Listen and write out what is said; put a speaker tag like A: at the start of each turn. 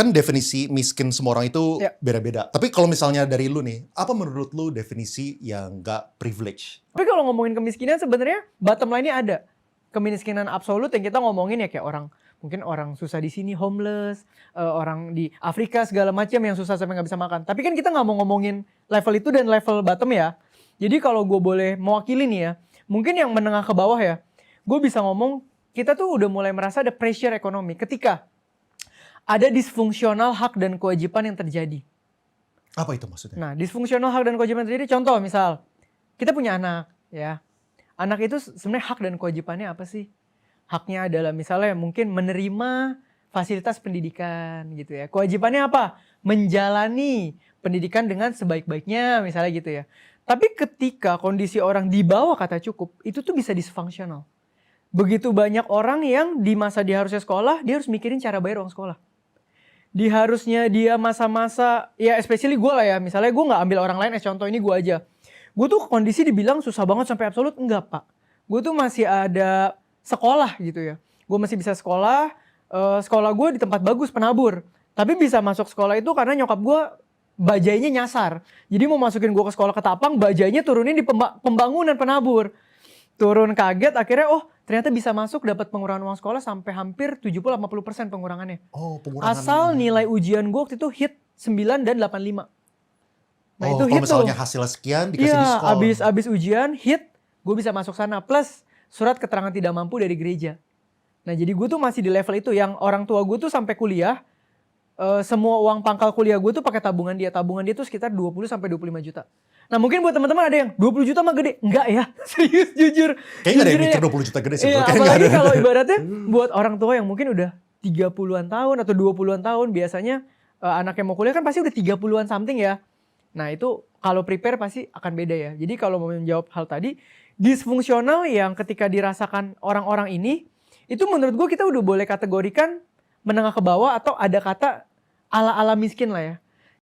A: Kan definisi miskin semua orang itu
B: Ya.
A: beda-beda. Tapi kalau misalnya dari lu nih, apa menurut lu definisi yang gak privilege?
B: Tapi kalau ngomongin kemiskinan sebenarnya bottom line-nya ada. Kemiskinan absolut yang kita ngomongin ya kayak orang, mungkin orang susah di sini, homeless, orang di Afrika segala macam yang susah sampai nggak bisa makan. Tapi kan kita nggak mau ngomongin level itu dan level bottom ya. Jadi kalau gue boleh mewakili nih ya, mungkin yang menengah ke bawah ya, gue bisa ngomong kita tuh udah mulai merasa ada pressure ekonomi ketika ada disfungsional hak dan kewajiban yang terjadi.
A: Apa itu maksudnya?
B: Nah, disfungsional hak dan kewajiban terjadi, contoh misal, kita punya anak, ya. Anak itu sebenarnya hak dan kewajibannya apa sih? Haknya adalah misalnya mungkin menerima fasilitas pendidikan gitu ya. Kewajibannya apa? Menjalani pendidikan dengan sebaik-baiknya misalnya gitu ya. Tapi ketika kondisi orang di bawah kata cukup, itu tuh bisa disfungsional. Begitu banyak orang yang di masa dia harusnya sekolah, dia harus mikirin cara bayar uang sekolah. Di harusnya dia masa-masa, ya especially gue lah ya, misalnya gue gak ambil orang lain, contoh ini gue aja. Gue tuh kondisi dibilang susah banget sampai absolut, enggak pak. Gue tuh masih ada sekolah gitu ya. Gue masih bisa sekolah, sekolah gue di tempat bagus, penabur. Tapi bisa masuk sekolah itu karena nyokap gue bajainya nyasar. Jadi mau masukin gue ke sekolah ketapang, bajainya turunin di pembangunan penabur. Turun kaget, akhirnya ternyata bisa masuk dapat pengurangan uang sekolah sampai hampir 70-80% pengurangannya.
A: Oh, pengurangan.
B: Asal nilai ujian gue waktu itu hit 9 dan 85. Nah itu
A: kalau
B: hit
A: misalnya
B: tuh.
A: hasil sekian dikasih
B: Iya,
A: diskon.
B: abis ujian hit, gue bisa masuk sana. Plus surat keterangan tidak mampu dari gereja. Nah jadi gue tuh masih di level itu. Yang orang tua gue tuh sampai kuliah, semua uang pangkal kuliah gue tuh pakai tabungan dia. Tabungan dia tuh sekitar 20-25 juta. Nah mungkin buat teman-teman ada yang 20 juta mah gede. Enggak ya, serius jujur.
A: Kayaknya gak ada yang mikir 20 juta gede sih.
B: Iya, apalagi kalau ibaratnya buat orang tua yang mungkin udah 30-an tahun atau 20-an tahun. Biasanya anak yang mau kuliah kan pasti udah 30-an something ya. Nah itu kalau prepare pasti akan beda ya. Jadi kalau mau menjawab hal tadi, disfungsional yang ketika dirasakan orang-orang ini, itu menurut gue kita udah boleh kategorikan menengah ke bawah atau ada kata ala-ala miskin lah ya.